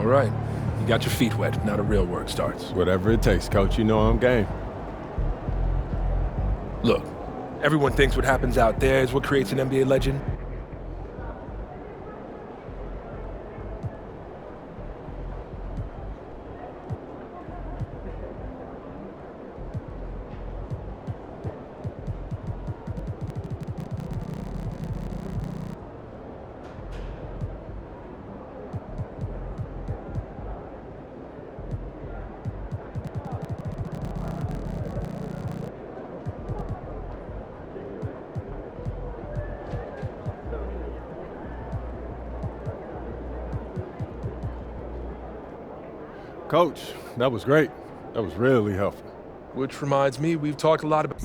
right. You got your feet wet. Now the real work starts. Whatever it takes, Coach. You know I'm game. Look, everyone thinks what happens out there is what creates an NBA legend. Coach, that was great. That was really helpful. Which reminds me, we've talked a lot about...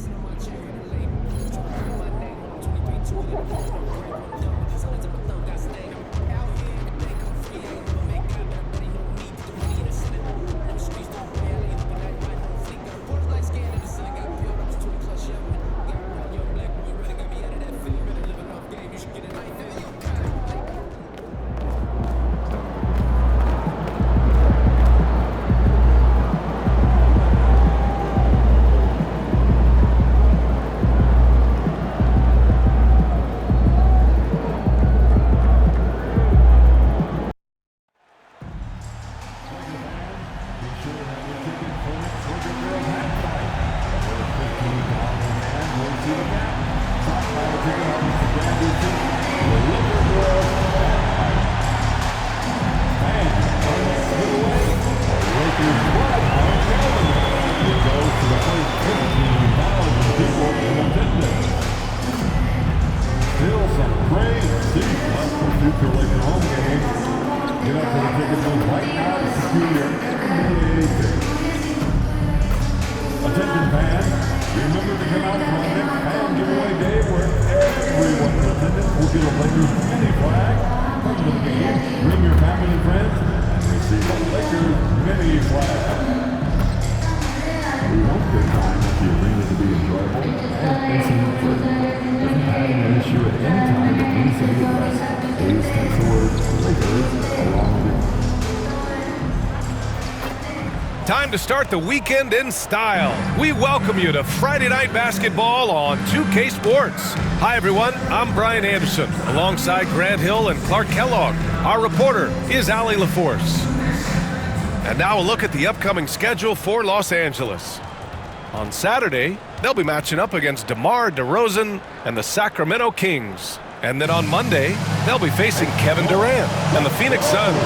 Attention fans, remember to come out for our next fan giveaway day where everyone in attendance will get a Lakers mini flag. Come to the game, bring your family and friends, and receive a Lakers mini flag. We want this time at the arena to be enjoyable and incident-free. If having an issue at any time that needs to be addressed, please text the word Lakers along with your Time to start the weekend in style. We welcome you to Friday Night Basketball on 2K Sports. Hi, everyone. I'm Brian Anderson, alongside Grant Hill and Clark Kellogg. Our reporter is Allie LaForce. And now a look at the upcoming schedule for Los Angeles. On Saturday, they'll be matching up against DeMar DeRozan and the Sacramento Kings. And then on Monday, they'll be facing Kevin Durant and the Phoenix Suns.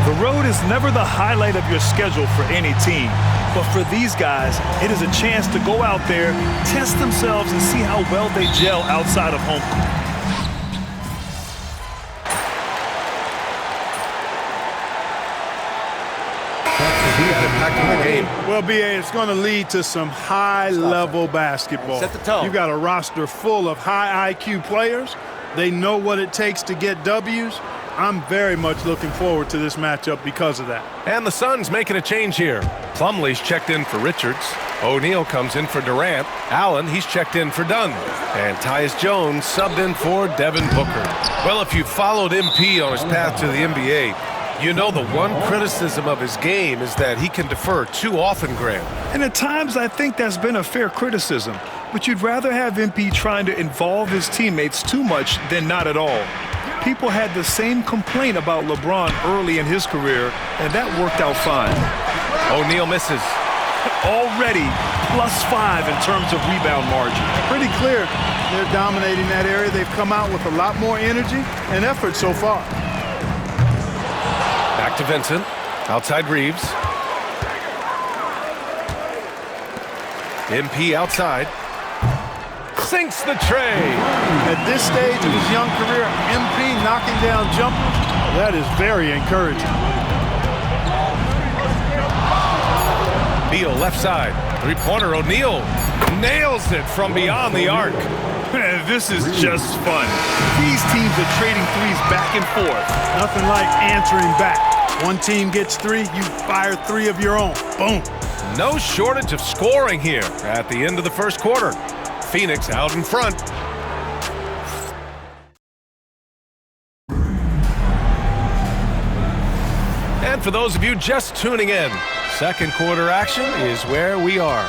The road is never the highlight of your schedule for any team. But for these guys, it is a chance to go out there, test themselves, and see how well they gel outside of home court. Well, B.A., it's going to lead to some high-level basketball. Set the tone. You got a roster full of high IQ players. They know what it takes to get W's. I'm very much looking forward to this matchup because of that. And the Suns making a change here. Plumlee's checked in for Richards. O'Neal comes in for Durant. Allen, he's checked in for Dunn. And Tyus Jones subbed in for Devin Booker. Well, if you've followed MP on his path to the NBA, you know the one criticism of his game is that he can defer too often, Graham. And at times, I think that's been a fair criticism. But you'd rather have MP trying to involve his teammates too much than not at all. People had the same complaint about LeBron early in his career, and that worked out fine. O'Neal misses. Already +5 in terms of rebound margin. Pretty clear they're dominating that area. They've come out with a lot more energy and effort so far. Back to Vincent. Outside Reeves. MP outside. Sinks the tray. At this stage of his young career, MP knocking down jumpers, that is very encouraging. Beal left side. Three-pointer. O'Neal nails it from beyond the arc. This is just fun. These teams are trading threes back and forth. Nothing like answering back. One team gets three, you fire three of your own. Boom. No shortage of scoring here at the end of the first quarter. Phoenix out in front. And for those of you just tuning in, second quarter action is where we are.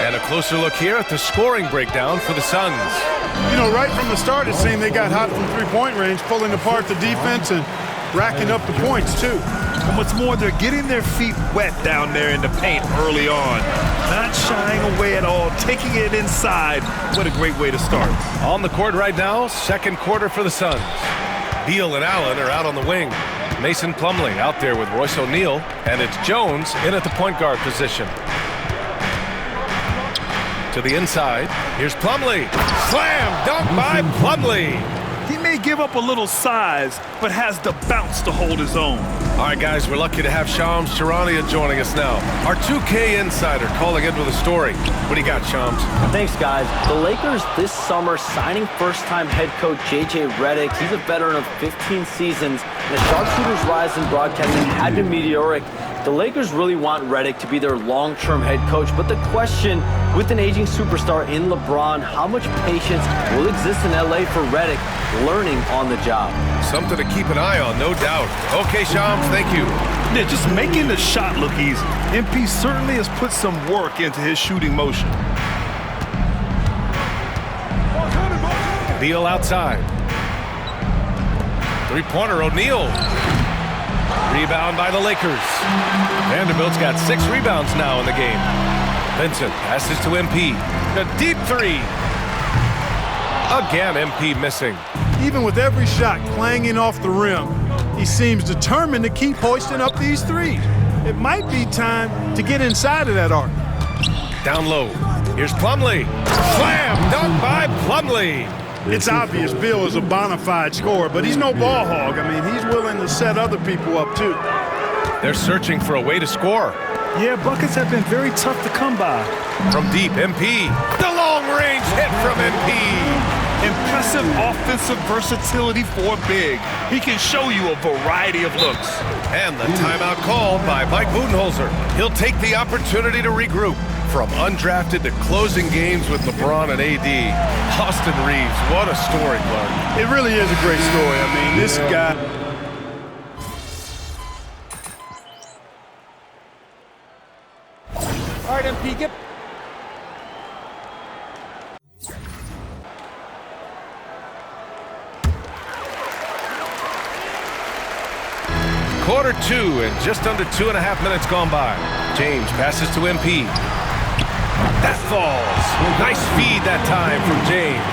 And a closer look here at the scoring breakdown for the Suns. You know, right from the start, it seemed they got hot from three-point range, pulling apart the defense and racking up the points, too. And what's more, they're getting their feet wet down there in the paint early on. Not shying away at all, taking it inside. What a great way to start. On the court right now, second quarter for the Suns. Beal and Allen are out on the wing. Mason Plumlee out there with Royce O'Neal, and it's Jones in at the point guard position. To the inside, here's Plumlee. Slam dunk by Plumlee. He may give up a little size, but has the bounce to hold his own. All right, guys, we're lucky to have Shams Charania joining us now. Our 2K insider calling in with a story. What do you got, Shams? Thanks, guys. The Lakers this summer signing first-time head coach J.J. Redick. He's a veteran of 15 seasons, and the sharpshooter's rise in broadcasting had been meteoric. The Lakers really want Redick to be their long-term head coach, but the question, with an aging superstar in LeBron, how much patience will exist in LA for Redick learning on the job? Something to keep an eye on, no doubt. Okay, Shams, thank you. Yeah, just making the shot look easy. MP certainly has put some work into his shooting motion. Beal outside. Three-pointer, O'Neal. Rebound by the Lakers. Vanderbilt's got 6 rebounds now in the game. Vincent passes to MP. The deep three. Again, MP missing. Even with every shot clanging off the rim, he seems determined to keep hoisting up these threes. It might be time to get inside of that arc. Down low. Here's Plumlee. Slam dunk by Plumlee. It's obvious Bill is a bona fide scorer, but he's no ball hog. I mean, he's willing to set other people up, too. They're searching for a way to score. Yeah, buckets have been very tough to come by. From deep, MP. The long-range hit from MP. Impressive offensive versatility for a big. He can show you a variety of looks. And the timeout called by Mike Budenholzer. He'll take the opportunity to regroup. From undrafted to closing games with LeBron and AD. Austin Reeves, what a story, Clark. It really is a great story. I mean, this guy... All right, MP, get... Quarter 2 and just under 2.5 minutes gone by. James passes to MP. That falls. Nice feed that time from James.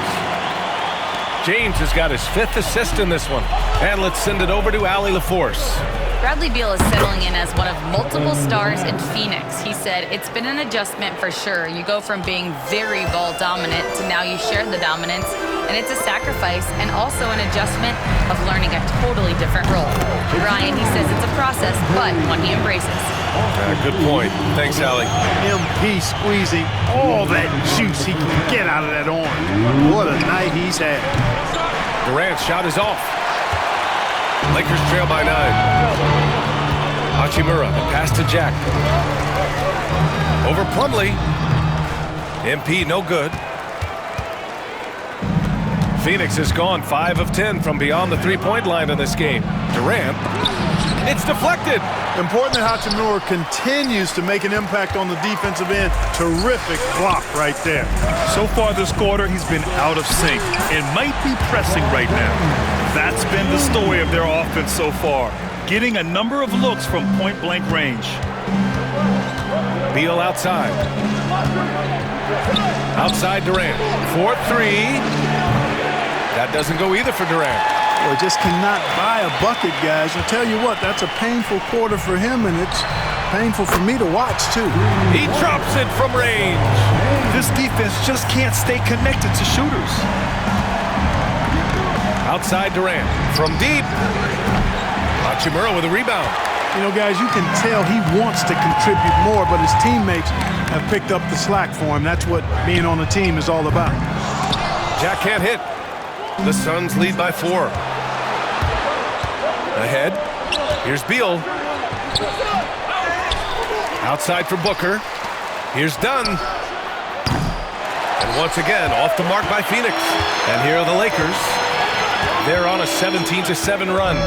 James has got his 5th assist in this one. And let's send it over to Allie LaForce. Bradley Beal is settling in as one of multiple stars in Phoenix. He said, it's been an adjustment for sure. You go from being very ball dominant to now you share the dominance, and it's a sacrifice and also an adjustment of learning a totally different role. Ryan, he says it's a process, but one he embraces. Good point. Thanks, Allie. MP squeezing all that juice he can get out of that arm. What a night he's had. Durant's shot is off. Lakers trail by 9. Hachimura, the pass to Jack. Over Plumlee. MP, no good. Phoenix has gone 5 of 10 from beyond the three-point line in this game. Durant, it's deflected. Important that Hachimura continues to make an impact on the defensive end. Terrific block right there. So far this quarter, he's been out of sync and might be pressing right now. That's been the story of their offense so far, getting a number of looks from point-blank range. Beal outside. Outside Durant. 4-3. That doesn't go either for Durant. Well, just cannot buy a bucket, guys. I'll tell you what, that's a painful quarter for him, and it's painful for me to watch, too. He drops it from range. This defense just can't stay connected to shooters. Outside Durant. From deep. Hachimura with a rebound. You know, guys, you can tell he wants to contribute more, but his teammates have picked up the slack for him. That's what being on a team is all about. Jack can't hit. The Suns lead by 4. Ahead. Here's Beal. Outside for Booker. Here's Dunn. And once again, off the mark by Phoenix. And here are the Lakers. They're on a 17-7 run.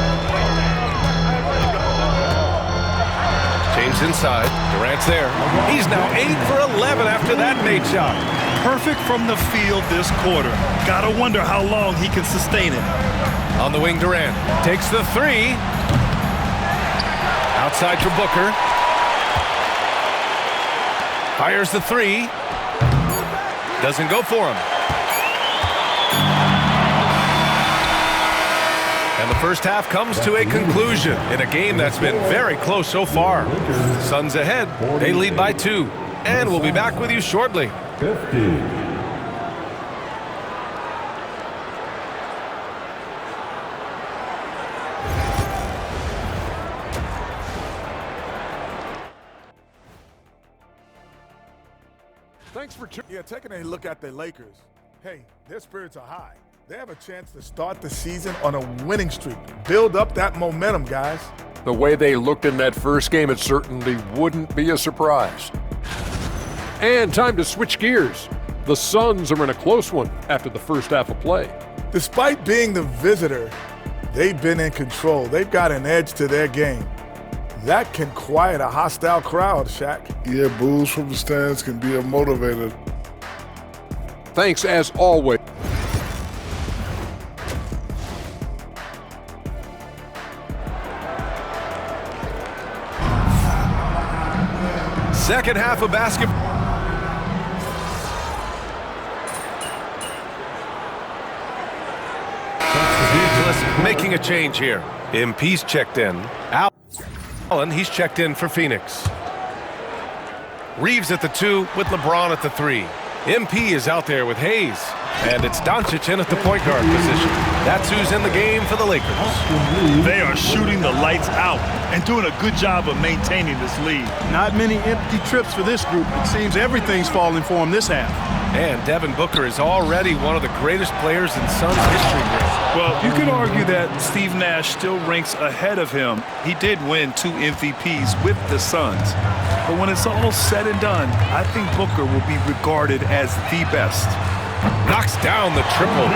James inside. Durant's there. He's now 8 for 11 after that Nate shot. Perfect from the field this quarter. Gotta wonder how long he can sustain it. On the wing, Durant takes the three. Outside for Booker. Fires the three. Doesn't go for him. And the first half comes to a conclusion in a game that's been very close so far. Suns ahead. They lead by 2. And we'll be back with you shortly. 50. Thanks for taking a look at the Lakers. Hey, their spirits are high. They have a chance to start the season on a winning streak. Build up that momentum, guys. The way they looked in that first game, it certainly wouldn't be a surprise. And time to switch gears. The Suns are in a close one after the first half of play. Despite being the visitor, they've been in control. They've got an edge to their game. That can quiet a hostile crowd, Shaq. Yeah, boos from the stands can be a motivator. Thanks as always. Second half of basketball. Making a change here. MP's checked in. Allen, he's checked in for Phoenix. Reeves at the 2 with LeBron at the 3. MP is out there with Hayes. And it's Doncic in at the point guard position. That's who's in the game for the Lakers. They are shooting the lights out and doing a good job of maintaining this lead. Not many empty trips for this group. It seems everything's falling for them this half. And Devin Booker is already one of the greatest players in Suns history. Well, you could argue that Steve Nash still ranks ahead of him. He did win 2 MVPs with the Suns. But when it's all said and done, I think Booker will be regarded as the best. Knocks down the triple.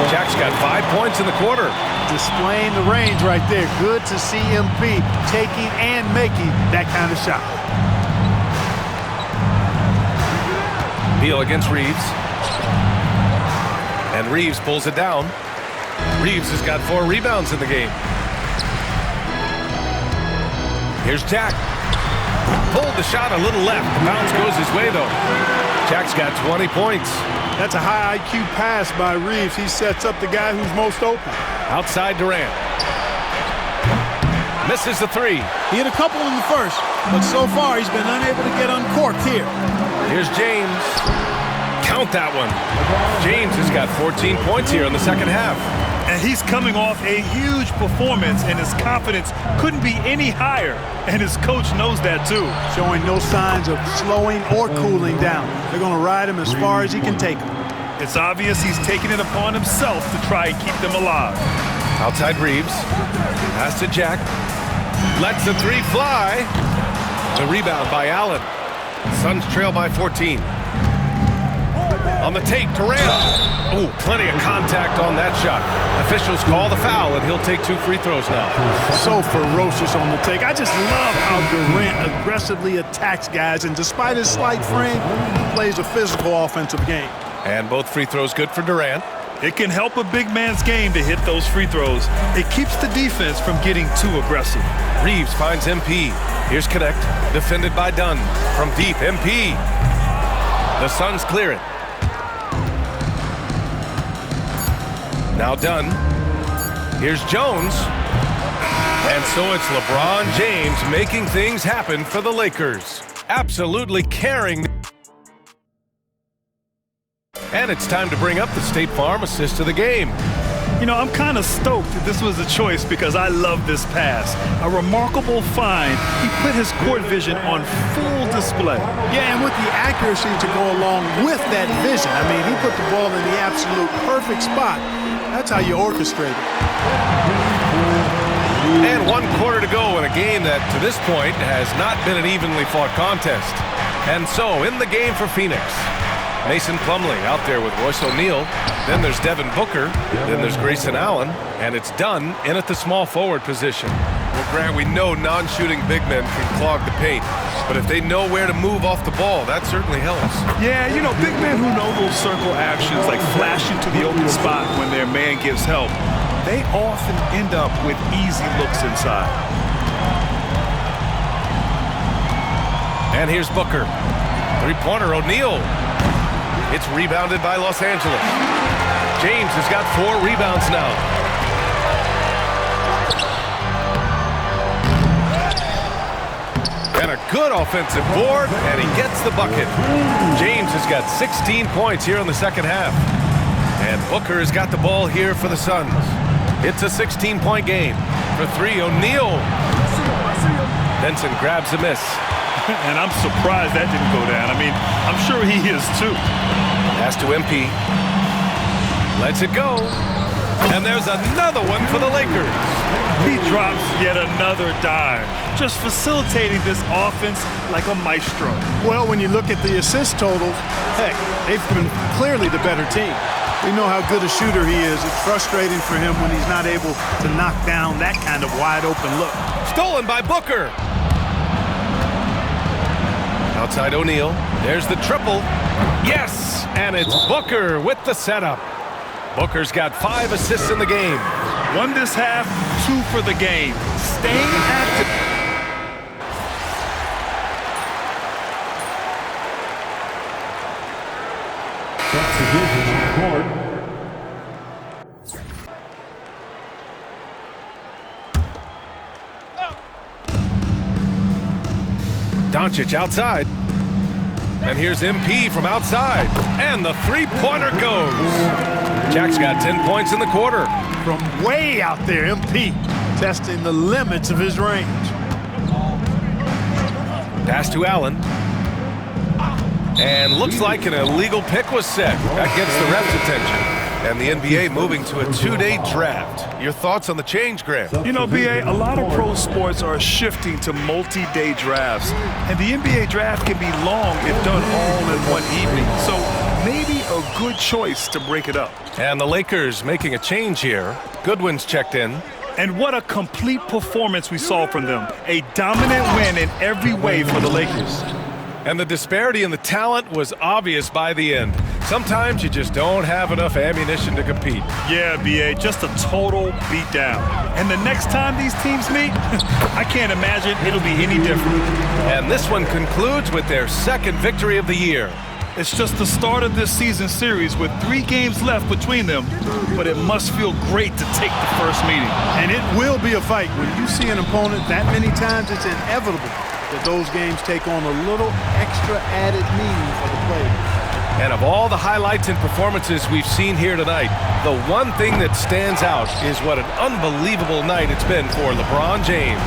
Jack's got 5 points in the quarter. Displaying the range right there. Good to see MP taking and making that kind of shot. Beal against Reeves. And Reeves pulls it down. Reeves has got 4 rebounds in the game. Here's Jack. Pulled the shot a little left. The bounce goes his way, though. Jack's got 20 points. That's a high IQ pass by Reeves. He sets up the guy who's most open. Outside Durant. Misses the 3. He hit a couple in the first, but so far he's been unable to get uncorked here. Here's James. Count that one. James has got 14 points here in the second half. And he's coming off a huge performance, and his confidence couldn't be any higher. And his coach knows that, too. Showing no signs of slowing or cooling down. They're going to ride him as far as he can take him. It's obvious he's taking it upon himself to try and keep them alive. Outside Reeves. Pass to Jack. Lets the 3 fly. The rebound by Allen. Suns trail by 14. On the tape, Carreira. Oh, plenty of contact on that shot. Officials call the foul, and he'll take 2 free throws now. So ferocious on the take. I just love how Durant aggressively attacks guys, and despite his slight frame, he plays a physical offensive game. And both free throws good for Durant. It can help a big man's game to hit those free throws. It keeps the defense from getting too aggressive. Reeves finds MP. Here's Connect, defended by Dunn. From deep, MP. The Suns clear it. Now Dunn. Here's Jones. And so it's LeBron James making things happen for the Lakers. Absolutely carrying. And it's time to bring up the State Farm assist of the game. You know, I'm kind of stoked that this was a choice because I love this pass. A remarkable find. He put his court vision on full display. Yeah, and with the accuracy to go along with that vision. I mean, he put the ball in the absolute perfect spot. That's how you orchestrate it. And 1 quarter to go in a game that, to this point, has not been an evenly fought contest. And so, in the game for Phoenix, Mason Plumlee out there with Royce O'Neal. Then there's Devin Booker. Then there's Grayson Allen. And it's Dunn in at the small forward position. Well, Grant, we know non-shooting big men can clog the paint, but if they know where to move off the ball, that certainly helps. Yeah, you know, big men who know those circle actions, like flashing to the open spot when their man gives help, they often end up with easy looks inside. And here's Booker. Three-pointer, O'Neal. It's rebounded by Los Angeles. James has got 4 rebounds now. And a good offensive board, and he gets the bucket. James has got 16 points here in the second half. And Booker has got the ball here for the Suns. It's a 16-point game. For 3, O'Neal. Benson grabs a miss. And I'm surprised that didn't go down. I mean, I'm sure he is too. Pass to MP. Lets it go. And there's another one for the Lakers. He drops yet another dime, just facilitating this offense like a maestro. Well, when you look at the assist totals, heck, they've been clearly the better team. We know how good a shooter he is. It's frustrating for him when he's not able to knock down that kind of wide-open look. Stolen by Booker. Outside O'Neal. There's the triple. Yes! And it's Booker with the setup. Booker's got 5 assists in the game. 1 this half, 2 for the game. Staying active. Substitution on court. Doncic outside. And here's MP from outside. And the three-pointer goes. Jack's got 10 points in the quarter. From way out there, MP testing the limits of his range. Pass to Allen. And looks like an illegal pick was set. That gets the ref's attention. And the NBA moving to a 2-day draft. Your thoughts on the change, Grant? You know, BA, a lot of pro sports are shifting to multi-day drafts. And the NBA draft can be long if done all in one evening. So maybe a good choice to break it up. And the Lakers making a change here. Goodwin's checked in. And what a complete performance we saw from them. A dominant win in every way for the Lakers. And the disparity in the talent was obvious by the end. Sometimes you just don't have enough ammunition to compete. Yeah, BA, just a total beatdown. And the next time these teams meet, I can't imagine it'll be any different. And this one concludes with their second victory of the year. It's just the start of this season series with 3 games left between them, but it must feel great to take the first meeting. And it will be a fight. When you see an opponent that many times, it's inevitable that those games take on a little extra added meaning for the players. And of all the highlights and performances we've seen here tonight, the one thing that stands out is what an unbelievable night it's been for LeBron James.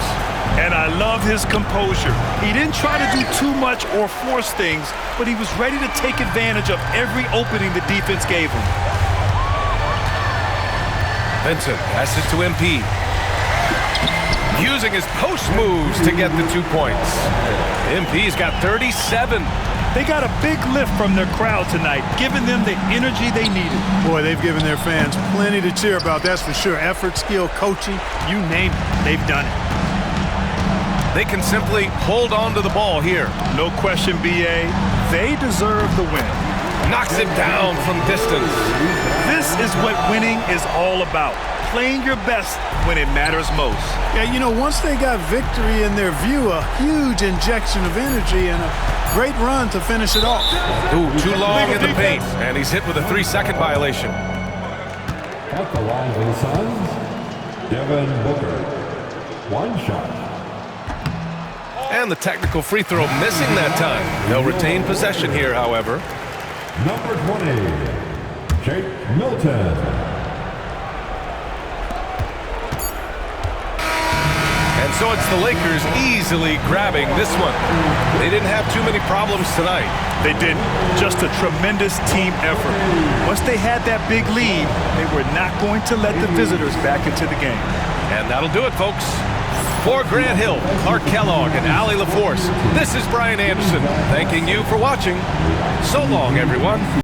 And I love his composure. He didn't try to do too much or force things, but he was ready to take advantage of every opening the defense gave him. Vincent passes to MP. Using his post moves to get the 2 points. MP's got 37. They got a big lift from their crowd tonight, giving them the energy they needed. Boy, they've given their fans plenty to cheer about, that's for sure. Effort, skill, coaching, you name it, they've done it. They can simply hold on to the ball here. No question, BA. They deserve the win. Knocks it down from distance. This is what winning is all about. Playing your best when it matters most. Yeah, you know, once they got victory in their view, a huge injection of energy and a great run to finish it off. Ooh, too long in the paint, and he's hit with a 3-second violation. At the line for the Suns, Devin Booker. 1 shot. And the technical free throw missing that time. They'll retain possession here, however. Number 20, Jake Milton. And so it's the Lakers easily grabbing this one. They didn't have too many problems tonight. They didn't. Just a tremendous team effort. Once they had that big lead, they were not going to let the visitors back into the game. And that'll do it, folks. For Grant Hill, Clark Kellogg, and Allie LaForce, this is Brian Anderson thanking you for watching. So long, everyone.